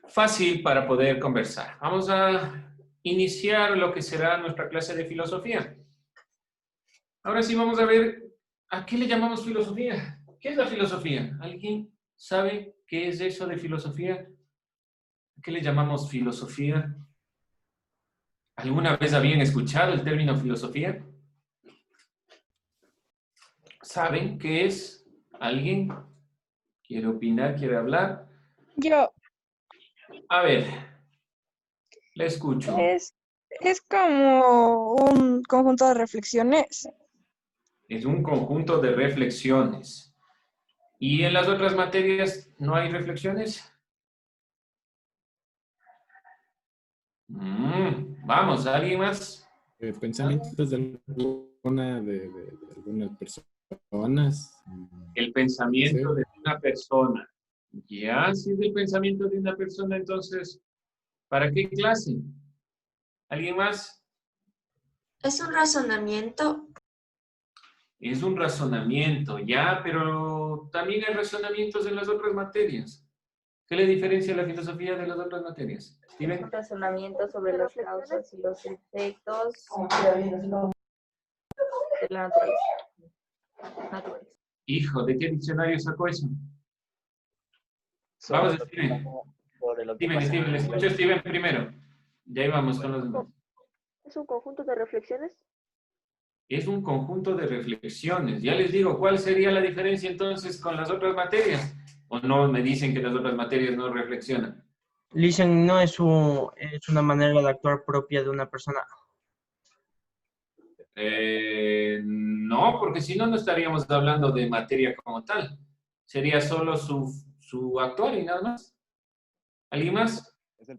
fácil para poder conversar. Vamos a iniciar lo que será nuestra clase de filosofía. Ahora sí vamos a ver a qué le llamamos filosofía. ¿Qué es la filosofía? ¿Alguien sabe qué es eso de filosofía? ¿A qué le llamamos filosofía? ¿Alguna vez habían escuchado el término filosofía? ¿Saben qué es? ¿Alguien quiere opinar, quiere hablar? Yo, A ver, le escucho. es como un conjunto de reflexiones. Es un conjunto de reflexiones. ¿Y en las otras materias no hay reflexiones? Vamos, ¿alguien más? Pensamientos de algunas personas. El Puede pensamiento ser. de una persona. Ya, si es el pensamiento de una persona, entonces, ¿para qué clase? ¿Alguien más? Es un razonamiento. Es un razonamiento, ya, pero también hay razonamientos en las otras materias. ¿Qué le diferencia la filosofía de las otras materias? Es Steven. un razonamiento sobre las causas y los efectos de la naturaleza. Hijo, ¿de qué diccionario sacó eso? Vamos, Steven. Steven, le escucho a Steven primero. Ya íbamos con los demás. ¿Es un conjunto de reflexiones? Es un conjunto de reflexiones. Ya les digo, ¿cuál sería la diferencia entonces con las otras materias? ¿O no me dicen que las otras materias no reflexionan? Listen no es una manera de actuar propia de una persona. No, porque si no, no estaríamos hablando de materia como tal. Sería solo su actuar y nada más. ¿Alguien más?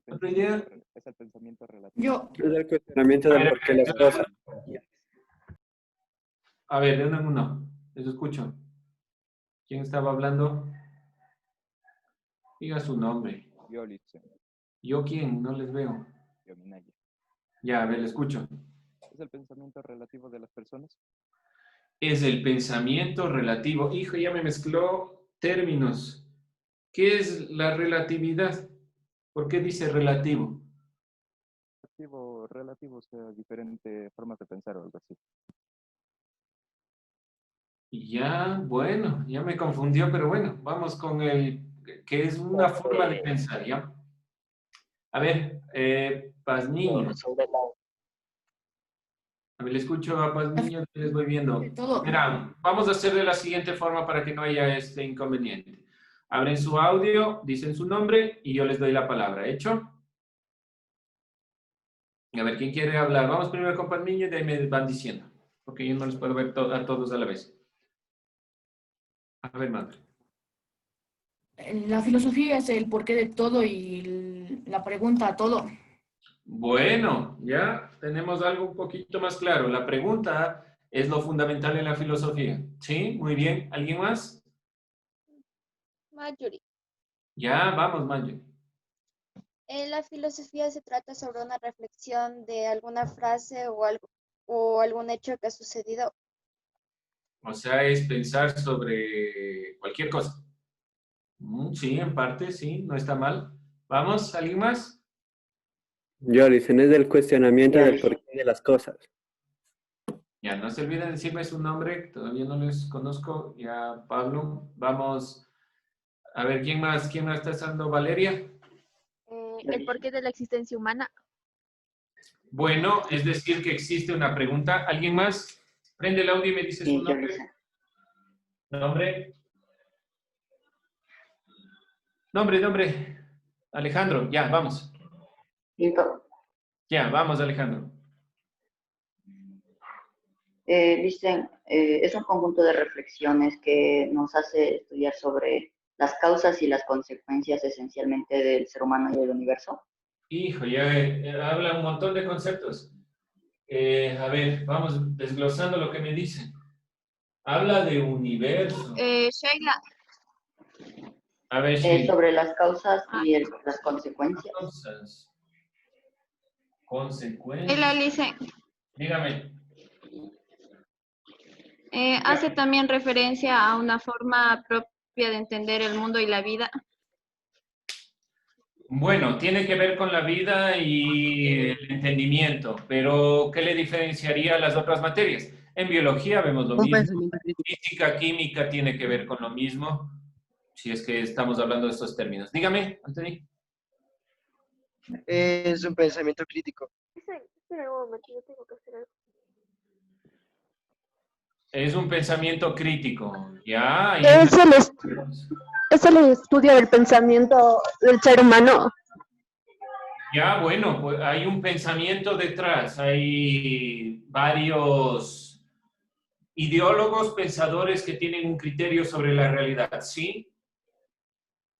¿Otra idea? Es el pensamiento relativo. Yo, Es el cuestionamiento del por qué las cosas. A ver, de uno en uno. Les escucho. ¿Quién estaba hablando? Diga su nombre. Yo, Litzen. ¿Yo quién? No les veo. Yo, Minaya. Ya, a ver, le escucho. ¿Es el pensamiento relativo de las personas? Es el pensamiento relativo. Hijo, ya me mezcló términos. ¿Qué es la relatividad? ¿Por qué dice relativo? Relativo, o sea, diferentes formas de pensar o algo así. Ya, bueno, ya me confundió, pero bueno, vamos con el que es una forma de pensar, ¿ya? A ver, Pazmiño. A ver, le escucho a Pazmiño, les voy viendo. todo. Mira, vamos a hacer de la siguiente forma para que no haya este inconveniente. Abren su audio, dicen su nombre y yo les doy la palabra. ¿Hecho? A ver, ¿quién quiere hablar? Vamos primero con Pazmiño y de ahí me van diciendo, porque yo no les puedo ver a todos a la vez. A ver, madre. La filosofía es el porqué de todo y la pregunta a todo. Bueno, ya tenemos algo un poquito más claro. La pregunta es lo fundamental en la filosofía. ¿Sí? Muy bien. ¿Alguien más? Marjorie. Ya, vamos, Mayo. La filosofía se trata sobre una reflexión de alguna frase o algo o algún hecho que ha sucedido. O sea, es pensar sobre cualquier cosa. Sí, en parte, sí, no está mal. Vamos, ¿alguien más? Yo, dicen, es del cuestionamiento del por qué de las cosas. Ya, no se olviden decirme su nombre, todavía no les conozco. Ya, Pablo. Vamos, a ver, ¿quién más? ¿Quién más está usando? Valeria. El porqué de la existencia humana. Bueno, es decir que existe una pregunta. ¿Alguien más? Prende el audio y me dice su nombre. Nombre. Alejandro, ya, vamos. Ya, vamos, Alejandro. Listen, es un conjunto de reflexiones que nos hace estudiar sobre las causas y las consecuencias esencialmente del ser humano y del universo. Hijo, ya habla un montón de conceptos. A ver, vamos desglosando lo que me dicen. Habla de universo. Sheila. A ver, Sheila. Sobre las causas y las consecuencias. Causas. Consecuencias. El Alice Dígame. hace también referencia a una forma propia de entender el mundo y la vida. Bueno, tiene que ver con la vida y el entendimiento, pero ¿qué le diferenciaría a las otras materias? En biología vemos lo mismo, física, química tiene que ver con lo mismo, si es que estamos hablando de estos términos. Dígame, Anthony. Es un pensamiento crítico. Espera un momento, yo tengo que hacer algo. Es un pensamiento crítico, ¿ya? Es el estudio del pensamiento del ser humano. Ya, bueno, pues hay un pensamiento detrás, hay varios ideólogos, pensadores que tienen un criterio sobre la realidad, ¿sí?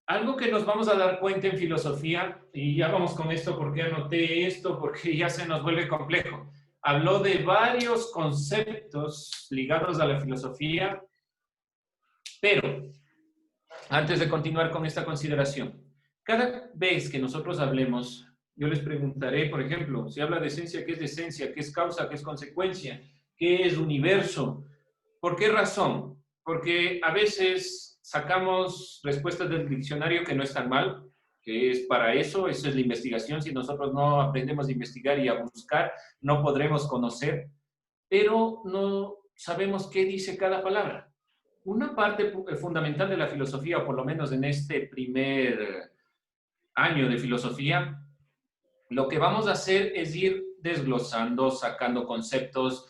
Algo que nos vamos a dar cuenta en filosofía, y ya vamos con esto porque anoté esto, porque ya se nos vuelve complejo. Habló de varios conceptos ligados a la filosofía, pero antes de continuar con esta consideración, cada vez que nosotros hablemos, yo les preguntaré, por ejemplo, si habla de esencia, ¿qué es esencia? ¿Qué es causa? ¿Qué es consecuencia? ¿Qué es universo? ¿Por qué razón? Porque a veces sacamos respuestas del diccionario que no están mal, que es para eso es la investigación. Si nosotros no aprendemos a investigar y a buscar, no podremos conocer, pero no sabemos qué dice cada palabra. Una parte fundamental de la filosofía, o por lo menos en este primer año de filosofía, lo que vamos a hacer es ir desglosando, sacando conceptos,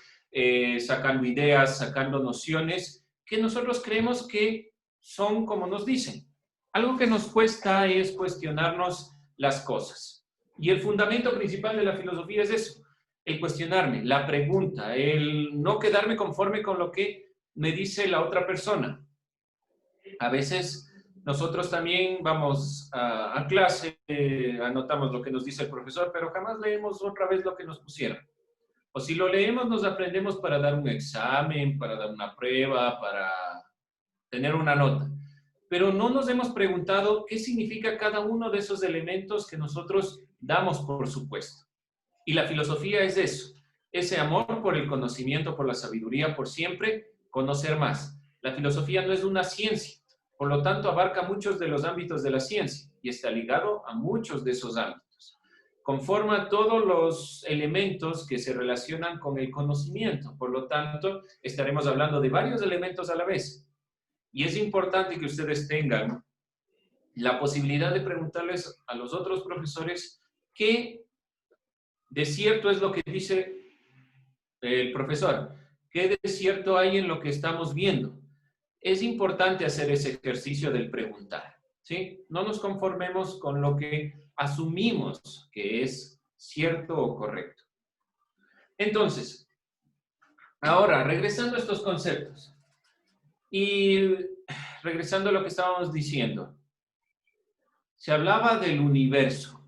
sacando ideas, sacando nociones que nosotros creemos que son como nos dicen. Algo que nos cuesta es cuestionarnos las cosas. Y el fundamento principal de la filosofía es eso, el cuestionarme, la pregunta, el no quedarme conforme con lo que me dice la otra persona. A veces nosotros también vamos a clase, anotamos lo que nos dice el profesor, pero jamás leemos otra vez lo que nos pusieron. O si lo leemos, nos aprendemos para dar un examen, para dar una prueba, para tener una nota. Pero no nos hemos preguntado qué significa cada uno de esos elementos que nosotros damos por supuesto. Y la filosofía es eso, ese amor por el conocimiento, por la sabiduría, por siempre conocer más. La filosofía no es una ciencia, por lo tanto abarca muchos de los ámbitos de la ciencia y está ligado a muchos de esos ámbitos. Conforma todos los elementos que se relacionan con el conocimiento, por lo tanto estaremos hablando de varios elementos a la vez. Y es importante que ustedes tengan la posibilidad de preguntarles a los otros profesores qué de cierto es lo que dice el profesor, qué de cierto hay en lo que estamos viendo. Es importante hacer ese ejercicio del preguntar, ¿sí? No nos conformemos con lo que asumimos que es cierto o correcto. Entonces, ahora, regresando a estos conceptos y regresando a lo que estábamos diciendo, se hablaba del universo.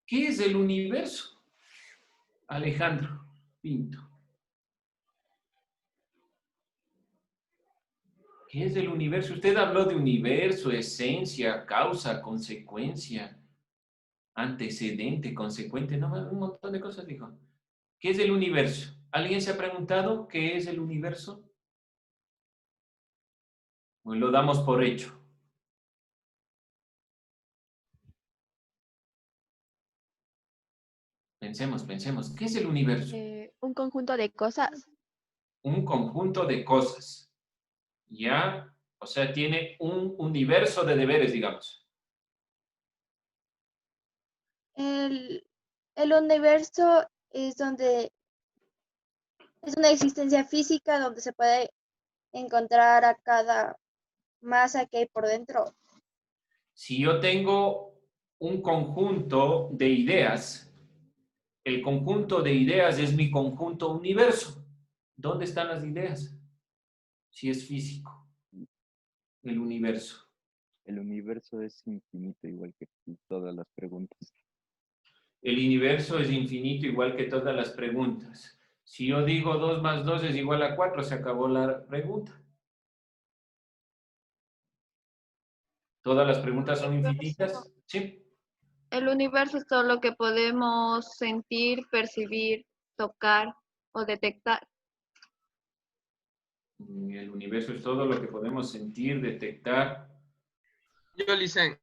¿Qué es el universo? Alejandro Pinto. ¿Qué es el universo? Usted habló de universo, esencia, causa, consecuencia, antecedente, consecuente, no, un montón de cosas dijo. ¿Qué es el universo? ¿Alguien se ha preguntado qué es el universo? Pues lo damos por hecho. Pensemos. ¿Qué es el universo? Un conjunto de cosas. Un conjunto de cosas. ¿Ya? O sea, tiene un universo de deberes, digamos. El universo es donde es una existencia física donde se puede encontrar a cada masa que hay por dentro. Si yo tengo un conjunto de ideas, el conjunto de ideas es mi conjunto universo. ¿Dónde están las ideas? Si es físico, el universo. El universo es infinito, igual que todas las preguntas. El universo es infinito, igual que todas las preguntas. Si yo digo 2 más 2 es igual a 4, se acabó la pregunta. ¿Todas las preguntas son infinitas? Sí. El universo es todo lo que podemos sentir, percibir, tocar o detectar. El universo es todo lo que podemos sentir, detectar. Yo, Licen.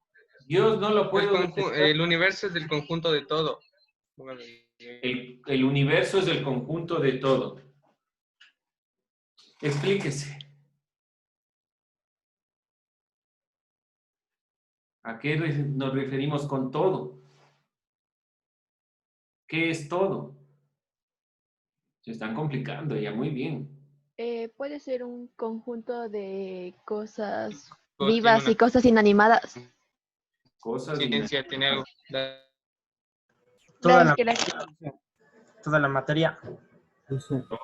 Dios no lo puedo El universo es del conjunto de todo. El universo es el conjunto de todo. Explíquese. ¿A qué nos referimos con todo? ¿Qué es todo? Se están complicando ya, muy bien. Puede ser un conjunto de cosas Todo vivas tiene y cosas inanimadas. Cosas ciencia tiene algo. Toda la materia.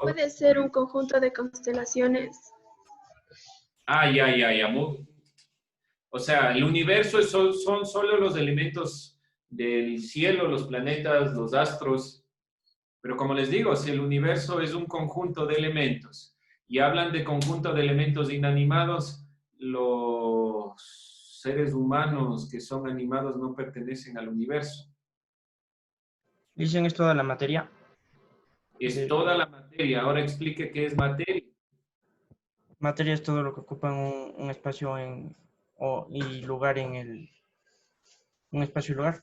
Puede ser un conjunto de constelaciones. Ya. O sea, el universo son solo los elementos del cielo, los planetas, los astros. Pero como les digo, si el universo es un conjunto de elementos y hablan de conjunto de elementos inanimados, los seres humanos que son animados no pertenecen al universo. Dicen es toda la materia. Es toda la materia. Ahora explique qué es materia. Materia es todo lo que ocupa un espacio y lugar en un espacio y lugar.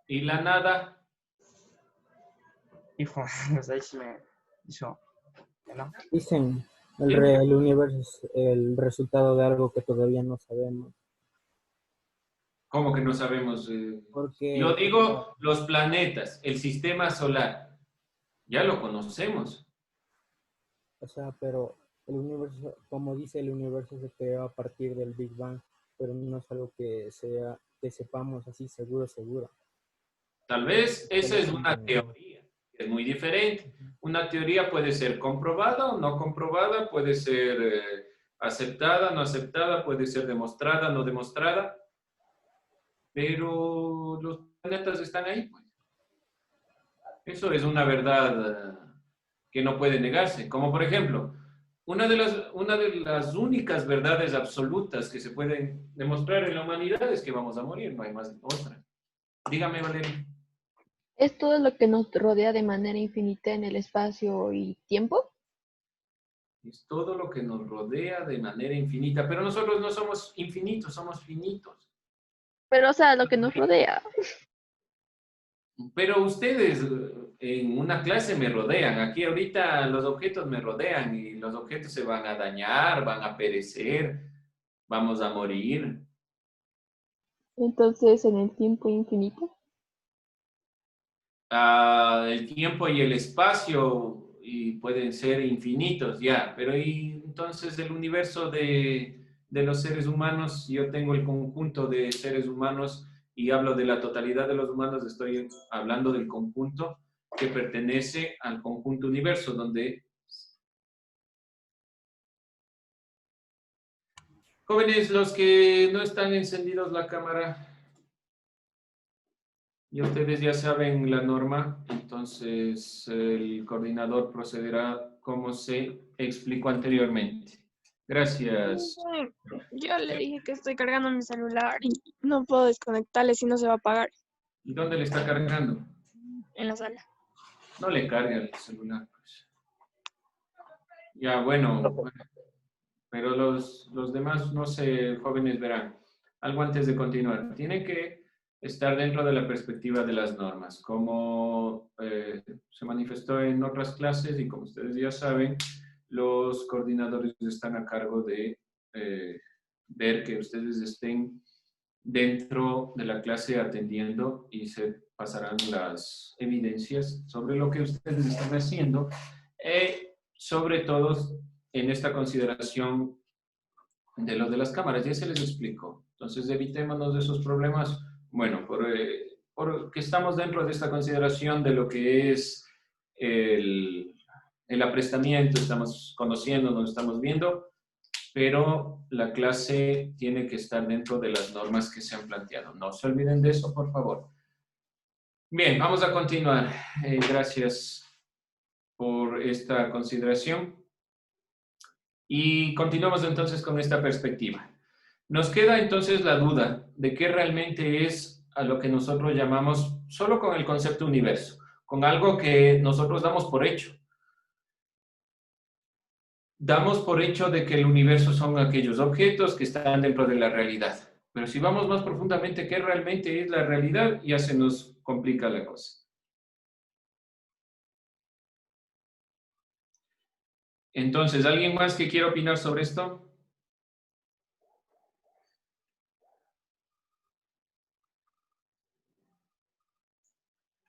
¿Y la nada? Hijo, pues ahí sí me hizo, ¿no? Dicen, el universo es el resultado de algo que todavía no sabemos. ¿Cómo que no sabemos? Porque, Yo digo los planetas, el sistema solar. Ya lo conocemos. o sea, pero el universo, como dice, el universo se creó a partir del Big Bang, pero no es algo que sepamos así seguro. Tal vez esa es una teoría, es muy diferente. Una teoría puede ser comprobada o no comprobada, puede ser aceptada, no aceptada, puede ser demostrada, no demostrada, pero los planetas están ahí, pues. Eso es una verdad que no puede negarse. Como por ejemplo, una de las únicas verdades absolutas que se pueden demostrar en la humanidad es que vamos a morir, no hay más otra. Dígame, Valeria. ¿Es todo lo que nos rodea de manera infinita en el espacio y tiempo? Es todo lo que nos rodea de manera infinita, pero nosotros no somos infinitos, somos finitos. Pero, o sea, lo que nos rodea. Pero ustedes en una clase me rodean. Aquí ahorita los objetos me rodean y los objetos se van a dañar, van a perecer, vamos a morir. Entonces, en el tiempo infinito. El tiempo y el espacio y pueden ser infinitos ya, pero y entonces el universo de los seres humanos, yo tengo el conjunto de seres humanos y hablo de la totalidad de los humanos, estoy hablando del conjunto que pertenece al conjunto universo, donde... Jóvenes, los que no están encendidos la cámara, y ustedes ya saben la norma, entonces el coordinador procederá como se explicó anteriormente. Gracias. Yo le dije que estoy cargando mi celular y no puedo desconectarle si no se va a apagar ¿Y dónde le está cargando? en la sala. No le carga el celular, pues. Ya, bueno, pero los demás, no sé, jóvenes verán. Algo antes de continuar. Tiene que estar dentro de la perspectiva de las normas. Como se manifestó en otras clases y como ustedes ya saben, los coordinadores están a cargo de ver que ustedes estén dentro de la clase atendiendo y se pasarán las evidencias sobre lo que ustedes están haciendo, sobre todo en esta consideración de lo de las cámaras. Ya se les explicó. Entonces, evitémonos de esos problemas. Bueno, porque estamos dentro de esta consideración de lo que es el aprestamiento, estamos conociendo, nos estamos viendo, pero la clase tiene que estar dentro de las normas que se han planteado. No se olviden de eso, por favor. Bien, vamos a continuar. Gracias por esta consideración. Y continuamos entonces con esta perspectiva. Nos queda entonces la duda de qué realmente es a lo que nosotros llamamos, solo con el concepto universo, con algo que nosotros damos por hecho. Damos por hecho de que el universo son aquellos objetos que están dentro de la realidad. Pero si vamos más profundamente, ¿qué realmente es la realidad? Ya se nos complica la cosa. Entonces, ¿alguien más que quiera opinar sobre esto?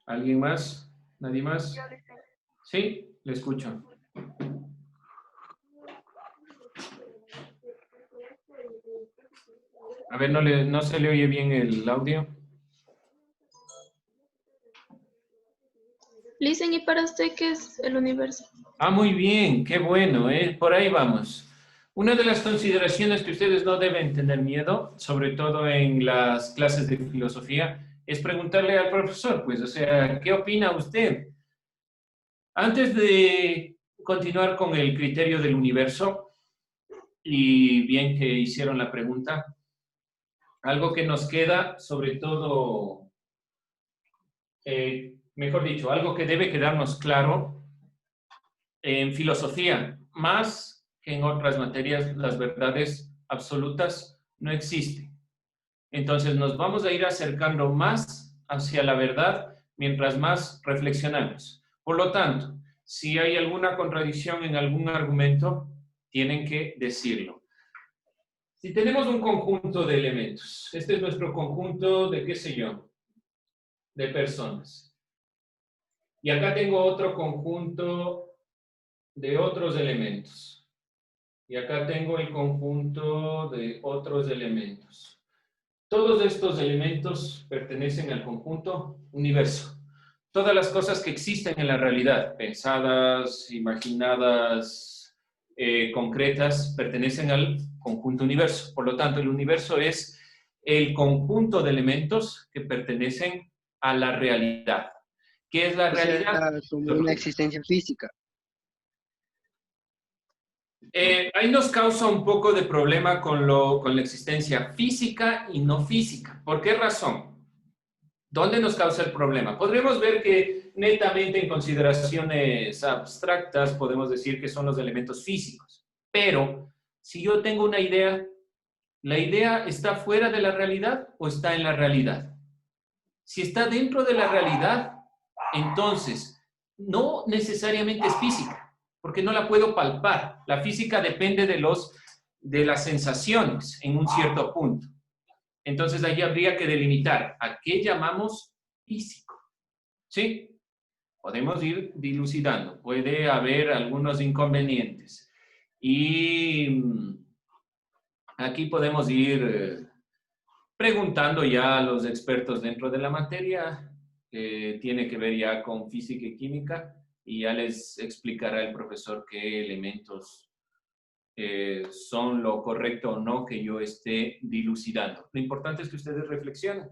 ¿Alguien más? ¿Nadie más? Sí, le escucho. A ver, no se le oye bien el audio. Listen, ¿y para usted qué es el universo? Ah, muy bien, qué bueno, por ahí vamos. Una de las consideraciones que ustedes no deben tener miedo, sobre todo en las clases de filosofía, es preguntarle al profesor, pues, o sea, ¿qué opina usted? Antes de continuar con el criterio del universo, y bien que hicieron la pregunta, algo que nos queda, sobre todo, mejor dicho, algo que debe quedarnos claro en filosofía, más que en otras materias, las verdades absolutas no existen. Entonces nos vamos a ir acercando más hacia la verdad mientras más reflexionamos. Por lo tanto, si hay alguna contradicción en algún argumento, tienen que decirlo. Si tenemos un conjunto de elementos, este es nuestro conjunto de, qué sé yo, de personas. Y acá tengo otro conjunto de otros elementos. Y acá tengo el conjunto de otros elementos. Todos estos elementos pertenecen al conjunto universo. Todas las cosas que existen en la realidad, pensadas, imaginadas, concretas, pertenecen al conjunto universo. Por lo tanto, el universo es el conjunto de elementos que pertenecen a la realidad. ¿Qué es la realidad? Como una existencia física. Ahí nos causa un poco de problema con la existencia física y no física. ¿Por qué razón? ¿Dónde nos causa el problema? Podremos ver que netamente en consideraciones abstractas podemos decir que son los elementos físicos. Pero si yo tengo una idea, ¿la idea está fuera de la realidad o está en la realidad? Si está dentro de la realidad, entonces no necesariamente es física, porque no la puedo palpar. La física depende de las sensaciones en un cierto punto. Entonces, allí habría que delimitar a qué llamamos físico. ¿Sí? Podemos ir dilucidando. Puede haber algunos inconvenientes. Y aquí podemos ir preguntando ya a los expertos dentro de la materia, que tiene que ver ya con física y química, y ya les explicará el profesor qué elementos son lo correcto o no que yo esté dilucidando. Lo importante es que ustedes reflexionen.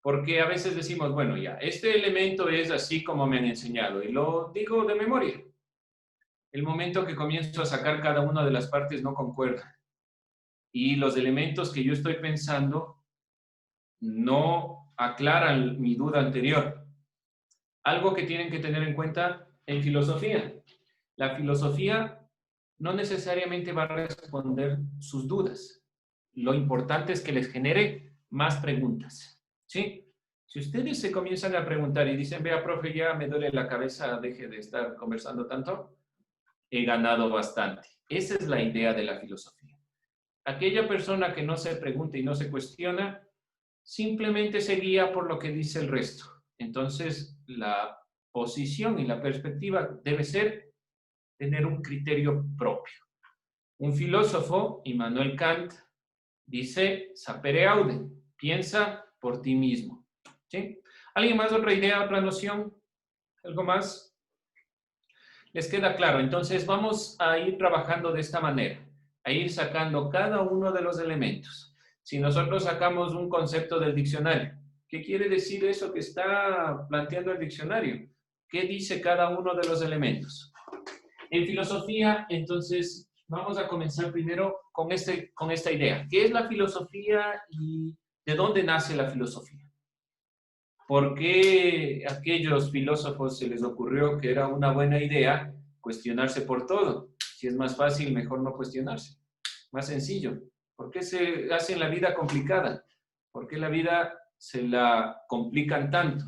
Porque a veces decimos, bueno, ya, este elemento es así como me han enseñado, y lo digo de memoria. El momento que comienzo a sacar cada una de las partes no concuerda. Y los elementos que yo estoy pensando no aclaran mi duda anterior. Algo que tienen que tener en cuenta en filosofía. La filosofía no necesariamente va a responder sus dudas. Lo importante es que les genere más preguntas. ¿Sí? Si ustedes se comienzan a preguntar y dicen, vea, profe, ya me duele la cabeza, deje de estar conversando tanto, he ganado bastante. Esa es la idea de la filosofía. Aquella persona que no se pregunta y no se cuestiona, simplemente se guía por lo que dice el resto. Entonces, la posición y la perspectiva debe ser tener un criterio propio. Un filósofo, Immanuel Kant, dice, sapere aude, piensa por ti mismo. ¿Sí? ¿Alguien más? ¿Otra idea, otra noción? ¿Algo más? ¿Les queda claro? Entonces vamos a ir trabajando de esta manera, a ir sacando cada uno de los elementos. Si nosotros sacamos un concepto del diccionario, ¿qué quiere decir eso que está planteando el diccionario? ¿Qué dice cada uno de los elementos? En filosofía, entonces, vamos a comenzar primero con esta idea. ¿Qué es la filosofía y de dónde nace la filosofía? ¿Por qué a aquellos filósofos se les ocurrió que era una buena idea cuestionarse por todo? Si es más fácil, mejor no cuestionarse. Más sencillo. ¿Por qué se hacen la vida complicada? ¿Por qué la vida se la complican tanto?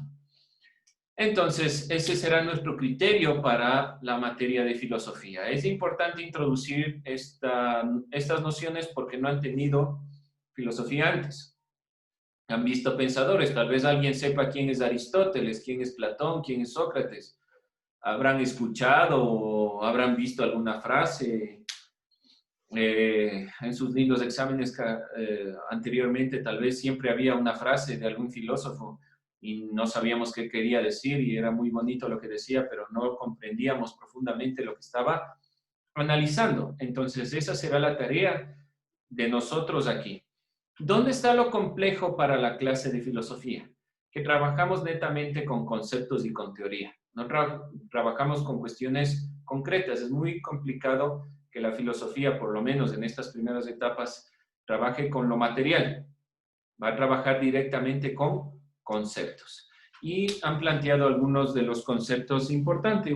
Entonces, ese será nuestro criterio para la materia de filosofía. Es importante introducir estas nociones porque no han tenido filosofía antes. Han visto pensadores, tal vez alguien sepa quién es Aristóteles, quién es Platón, quién es Sócrates. Habrán escuchado o habrán visto alguna frase en sus lindos exámenes anteriormente. Tal vez siempre había una frase de algún filósofo y no sabíamos qué quería decir y era muy bonito lo que decía, pero no comprendíamos profundamente lo que estaba analizando. Entonces, esa será la tarea de nosotros aquí. ¿Dónde está lo complejo para la clase de filosofía? Que trabajamos netamente con conceptos y con teoría. No trabajamos con cuestiones concretas. Es muy complicado que la filosofía, por lo menos en estas primeras etapas, trabaje con lo material. Va a trabajar directamente con conceptos. Y han planteado algunos de los conceptos importantes.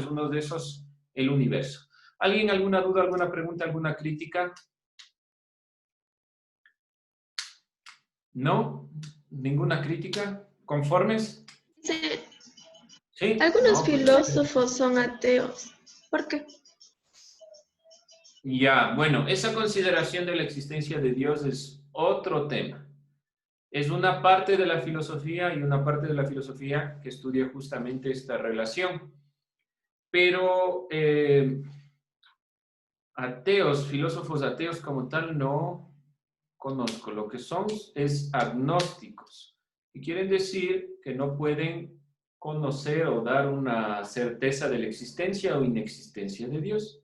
Uno de esos, el universo. ¿Alguien alguna duda, alguna pregunta, alguna crítica? ¿No? ¿Ninguna crítica? ¿Conformes? Sí. ¿Sí? Algunos No, filósofos son ateos. ¿Por qué? Ya, bueno, esa consideración de la existencia de Dios es otro tema. Es una parte de la filosofía y una parte de la filosofía que estudia justamente esta relación. Pero ateos, filósofos ateos como tal, no conozco. Lo que son es agnósticos. Y quieren decir que no pueden conocer o dar una certeza de la existencia o inexistencia de Dios.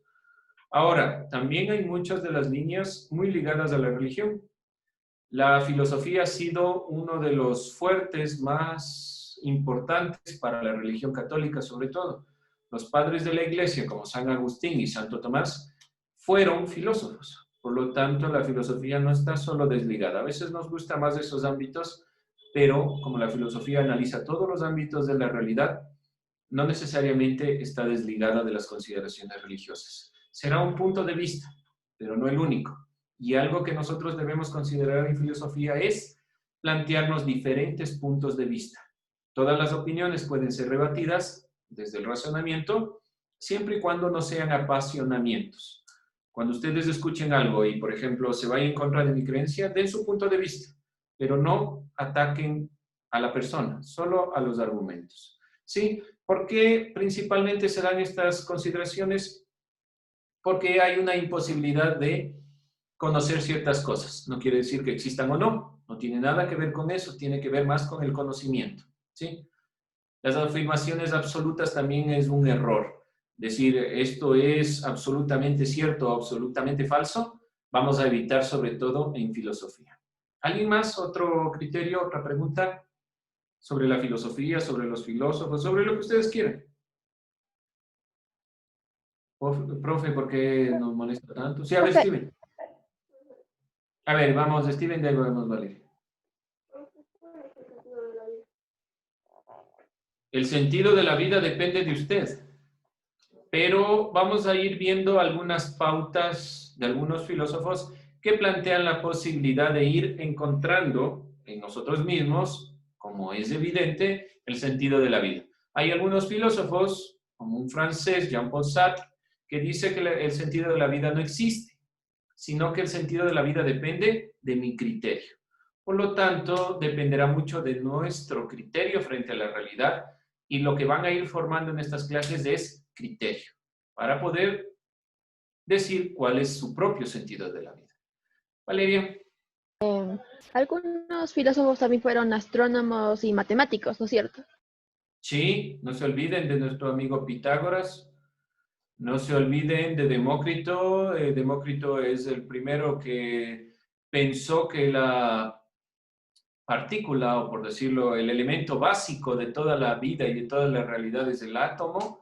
Ahora, también hay muchas de las líneas muy ligadas a la religión. La filosofía ha sido uno de los fuertes más importantes para la religión católica, sobre todo. Los padres de la iglesia, como San Agustín y Santo Tomás, fueron filósofos. Por lo tanto, la filosofía no está solo desligada. A veces nos gusta más esos ámbitos, pero como la filosofía analiza todos los ámbitos de la realidad, no necesariamente está desligada de las consideraciones religiosas. Será un punto de vista, pero no el único. Y algo que nosotros debemos considerar en filosofía es plantearnos diferentes puntos de vista. Todas las opiniones pueden ser rebatidas desde el razonamiento, siempre y cuando no sean apasionamientos. Cuando ustedes escuchen algo y, por ejemplo, se vaya en contra de mi creencia, den su punto de vista, pero no ataquen a la persona, solo a los argumentos. ¿Sí? ¿Por qué principalmente se dan estas consideraciones? Porque hay una imposibilidad de conocer ciertas cosas. No quiere decir que existan o no. No tiene nada que ver con eso. Tiene que ver más con el conocimiento. ¿Sí? Las afirmaciones absolutas también es un error. Decir esto es absolutamente cierto o absolutamente falso, vamos a evitar sobre todo en filosofía. ¿Alguien más? ¿Otro criterio? ¿Otra pregunta? Sobre la filosofía, sobre los filósofos, sobre lo que ustedes quieran. Profe, ¿por qué nos molesta tanto? Sí, a ver, Steven. A ver, vamos, Steven, de ahí vamos, Valeria. El sentido de la vida depende de usted. Pero vamos a ir viendo algunas pautas de algunos filósofos que plantean la posibilidad de ir encontrando en nosotros mismos, como es evidente, el sentido de la vida. Hay algunos filósofos, como un francés, Jean-Paul Sartre, que dice que el sentido de la vida no existe, sino que el sentido de la vida depende de mi criterio. Por lo tanto, dependerá mucho de nuestro criterio frente a la realidad y lo que van a ir formando en estas clases es criterio, para poder decir cuál es su propio sentido de la vida. Valeria. Algunos filósofos también fueron astrónomos y matemáticos, ¿no es cierto? Sí, no se olviden de nuestro amigo Pitágoras. No se olviden de Demócrito. Demócrito es el primero que pensó que la partícula, o por decirlo, el elemento básico de toda la vida y de todas las realidades es el átomo.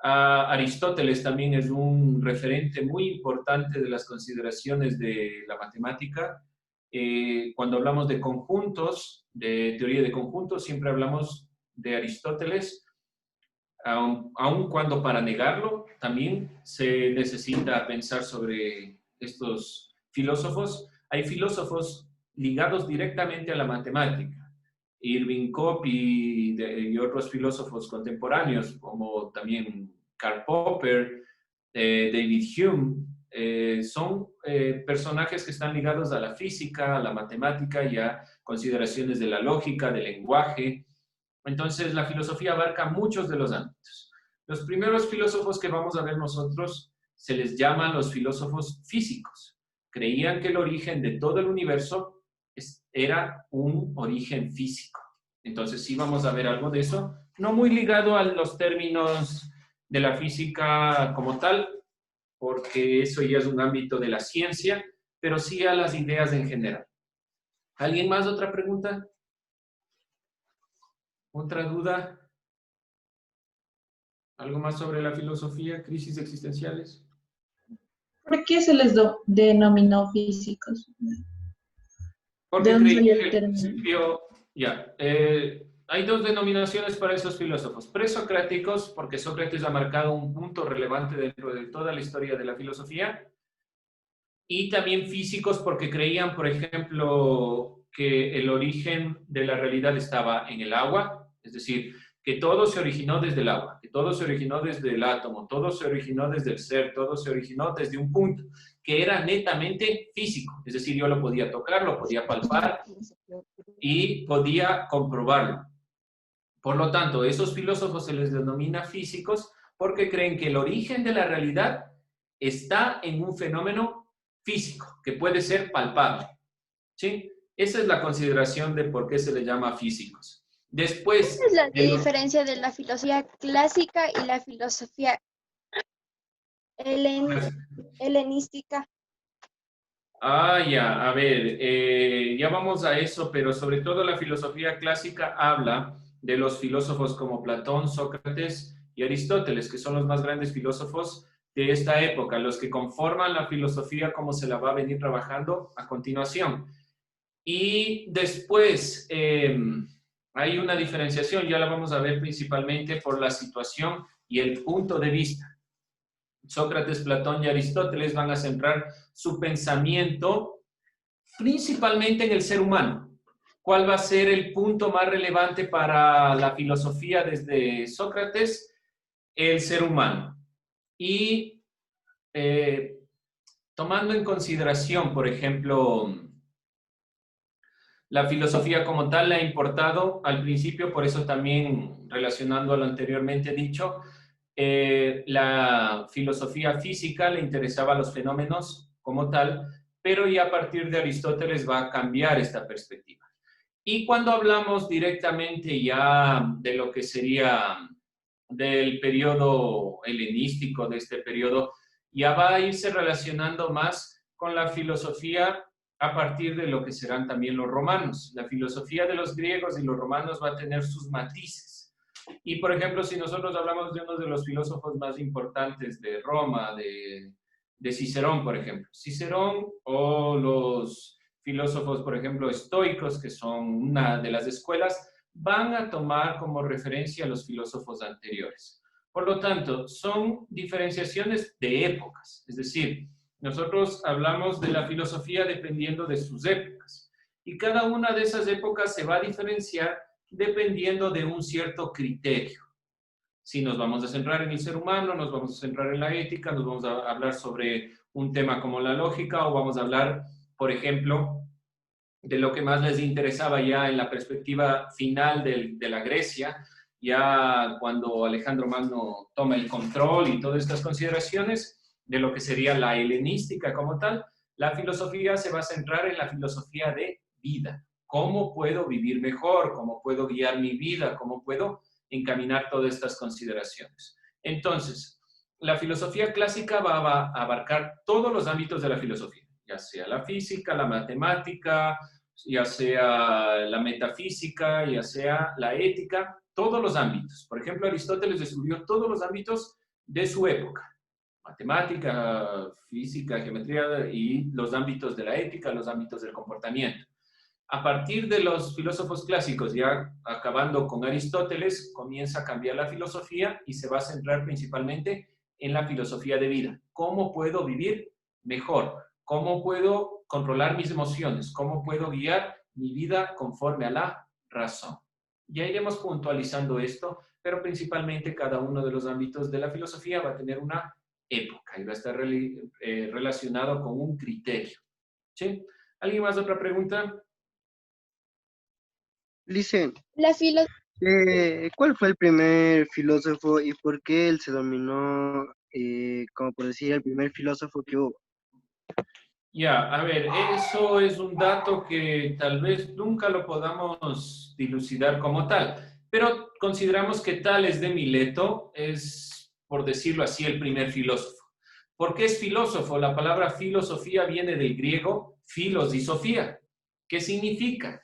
Aristóteles también es un referente muy importante de las consideraciones de la matemática. Cuando hablamos de conjuntos, de teoría de conjuntos, siempre hablamos de Aristóteles, aun cuando para negarlo también se necesita pensar sobre estos filósofos, hay filósofos ligados directamente a la matemática. Irving Cobb y otros filósofos contemporáneos, como también Karl Popper, David Hume, son personajes que están ligados a la física, a la matemática y a consideraciones de la lógica, del lenguaje. Entonces, la filosofía abarca muchos de los ámbitos. Los primeros filósofos que vamos a ver nosotros se les llaman los filósofos físicos. Creían que el origen de todo el universo era un origen físico. Entonces, sí vamos a ver algo de eso, no muy ligado a los términos de la física como tal, porque eso ya es un ámbito de la ciencia, pero sí a las ideas en general. ¿Alguien más? ¿Otra pregunta? ¿Otra duda? ¿Algo más sobre la filosofía? ¿Crisis existenciales? ¿Por qué se les denominó físicos? Porque ¿De dónde creí salió que el al término? principio, hay dos denominaciones para esos filósofos. Presocráticos, porque Sócrates ha marcado un punto relevante dentro de toda la historia de la filosofía. Y también físicos, porque creían, por ejemplo, que el origen de la realidad estaba en el agua, es decir, que todo se originó desde el agua, que todo se originó desde el átomo, todo se originó desde el ser, todo se originó desde un punto, que era netamente físico, es decir, yo lo podía tocar, lo podía palpar y podía comprobarlo. Por lo tanto, esos filósofos se les denomina físicos porque creen que el origen de la realidad está en un fenómeno físico, que puede ser palpable. ¿Sí? Esa es la consideración de por qué se le llama físicos. Después, ¿Cuál es la diferencia de la filosofía clásica y la filosofía helenística? Ya, a ver, ya vamos a eso, pero sobre todo la filosofía clásica habla de los filósofos como Platón, Sócrates y Aristóteles, que son los más grandes filósofos de esta época, los que conforman la filosofía como se la va a venir trabajando a continuación. Y después hay una diferenciación, ya la vamos a ver principalmente por la situación y el punto de vista. Sócrates, Platón y Aristóteles van a centrar su pensamiento principalmente en el ser humano. ¿Cuál va a ser el punto más relevante para la filosofía desde Sócrates? El ser humano. Y tomando en consideración, por ejemplo, la filosofía como tal la ha importado al principio, por eso también relacionando a lo anteriormente dicho, la filosofía física le interesaba los fenómenos como tal, pero ya a partir de Aristóteles va a cambiar esta perspectiva. Y cuando hablamos directamente ya de lo que sería del periodo helenístico, de este periodo, ya va a irse relacionando más con la filosofía a partir de lo que serán también los romanos. La filosofía de los griegos y los romanos va a tener sus matices. Y, por ejemplo, si nosotros hablamos de uno de los filósofos más importantes de Roma, de Cicerón, por ejemplo. Cicerón o los filósofos, por ejemplo, estoicos, que son una de las escuelas, van a tomar como referencia a los filósofos anteriores. Por lo tanto, son diferenciaciones de épocas. Es decir, nosotros hablamos de la filosofía dependiendo de sus épocas. Y cada una de esas épocas se va a diferenciar dependiendo de un cierto criterio. Si nos vamos a centrar en el ser humano, nos vamos a centrar en la ética, nos vamos a hablar sobre un tema como la lógica, o vamos a hablar, por ejemplo, de lo que más les interesaba ya en la perspectiva final de la Grecia, ya cuando Alejandro Magno toma el control y todas estas consideraciones de lo que sería la helenística como tal, la filosofía se va a centrar en la filosofía de vida. ¿Cómo puedo vivir mejor? ¿Cómo puedo guiar mi vida? ¿Cómo puedo encaminar todas estas consideraciones? Entonces, la filosofía clásica va a abarcar todos los ámbitos de la filosofía, ya sea la física, la matemática, ya sea la metafísica, ya sea la ética, todos los ámbitos. Por ejemplo, Aristóteles estudió todos los ámbitos de su época. Matemática, física, geometría y los ámbitos de la ética, los ámbitos del comportamiento. A partir de los filósofos clásicos, ya acabando con Aristóteles, comienza a cambiar la filosofía y se va a centrar principalmente en la filosofía de vida. ¿Cómo puedo vivir mejor? ¿Cómo puedo controlar mis emociones? ¿Cómo puedo guiar mi vida conforme a la razón? Ya iremos puntualizando esto, pero principalmente cada uno de los ámbitos de la filosofía va a tener una época y va a estar relacionado con un criterio. ¿Sí? ¿Alguien más otra pregunta? Licen, La filo- ¿cuál fue el primer filósofo y por qué él se dominó, como por decir, el primer filósofo que hubo? Ya, a ver, eso es un dato que tal vez nunca lo podamos dilucidar como tal, pero consideramos que Tales de Mileto es, por decirlo así, el primer filósofo. ¿Por qué es filósofo? La palabra filosofía viene del griego filos y sofía. ¿Qué significa?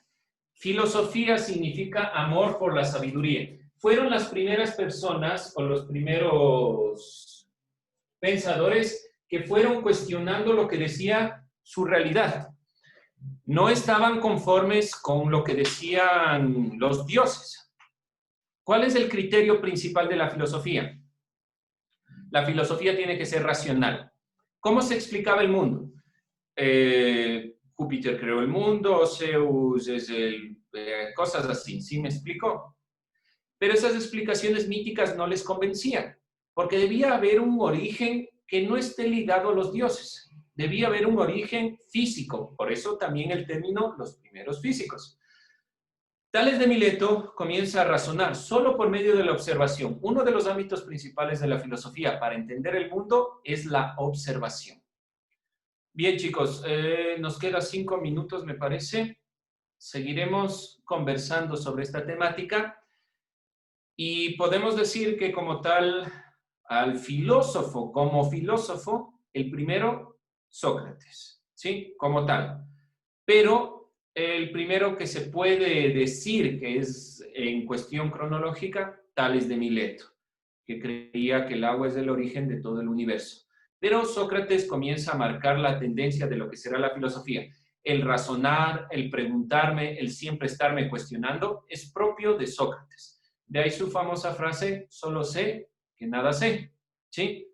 Filosofía significa amor por la sabiduría. Fueron las primeras personas o los primeros pensadores que fueron cuestionando lo que decía su realidad. No estaban conformes con lo que decían los dioses. ¿Cuál es el criterio principal de la filosofía? La filosofía tiene que ser racional. ¿Cómo se explicaba el mundo? Júpiter creó el mundo, Zeus es cosas así, ¿sí me explico? Pero esas explicaciones míticas no les convencían, porque debía haber un origen que no esté ligado a los dioses. Debía haber un origen físico, por eso también el término los primeros físicos. Tales de Mileto comienza a razonar solo por medio de la observación. Uno de los ámbitos principales de la filosofía para entender el mundo es la observación. Bien, chicos, nos quedan 5 minutos, me parece. Seguiremos conversando sobre esta temática y podemos decir que como tal, al filósofo, como filósofo, el primero, Sócrates, ¿sí? Como tal. Pero el primero que se puede decir que es en cuestión cronológica, Tales de Mileto, que creía que el agua es el origen de todo el universo. Pero Sócrates comienza a marcar la tendencia de lo que será la filosofía. El razonar, el preguntarme, el siempre estarme cuestionando, es propio de Sócrates. De ahí su famosa frase, solo sé que nada sé, ¿sí?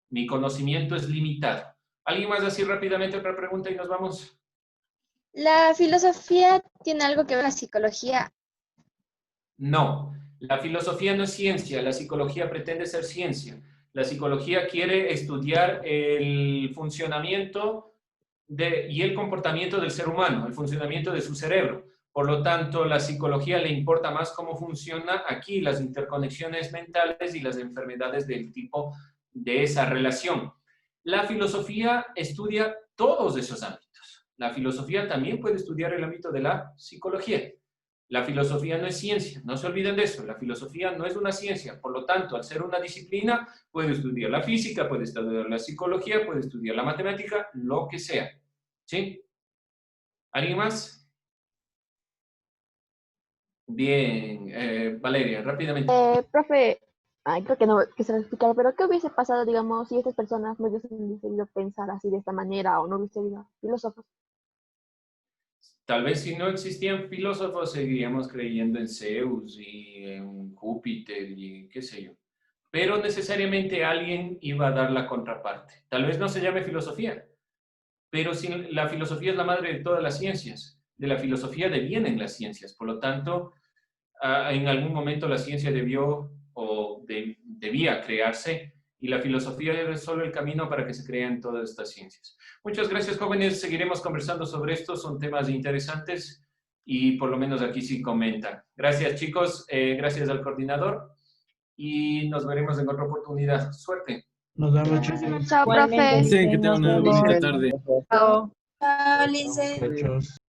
Mi conocimiento es limitado. ¿Alguien más así rápidamente otra pregunta y nos vamos? ¿La filosofía tiene algo que ver con la psicología? No, la filosofía no es ciencia, la psicología pretende ser ciencia. La psicología quiere estudiar el funcionamiento y el comportamiento del ser humano, el funcionamiento de su cerebro. Por lo tanto, la psicología le importa más cómo funciona aquí las interconexiones mentales y las enfermedades del tipo de esa relación. La filosofía estudia todos esos ámbitos. La filosofía también puede estudiar el ámbito de la psicología. La filosofía no es ciencia, no se olviden de eso. La filosofía no es una ciencia, por lo tanto, al ser una disciplina, puede estudiar la física, puede estudiar la psicología, puede estudiar la matemática, lo que sea. ¿Sí? ¿Alguien más? Bien, Valeria, rápidamente. Profe, creo que no, que se lo explicaba, pero ¿qué hubiese pasado, digamos, si estas personas no hubiesen decidido pensar así de esta manera o no hubiesen sido filósofos? Tal vez si no existían filósofos, seguiríamos creyendo en Zeus y en Júpiter y qué sé yo. Pero necesariamente alguien iba a dar la contraparte. Tal vez no se llame filosofía, pero la filosofía es la madre de todas las ciencias. De la filosofía devienen las ciencias. Por lo tanto, en algún momento la ciencia debió o debía crearse y la filosofía era solo el camino para que se crean todas estas ciencias. Muchas gracias, jóvenes. Seguiremos conversando sobre esto. Son temas interesantes y por lo menos aquí sí comentan. Gracias, chicos. Gracias al coordinador y nos veremos en otra oportunidad. Suerte. Nos vemos, chicos. Chao, profe. Que tengan una bonita tarde. Chao. Muchachos.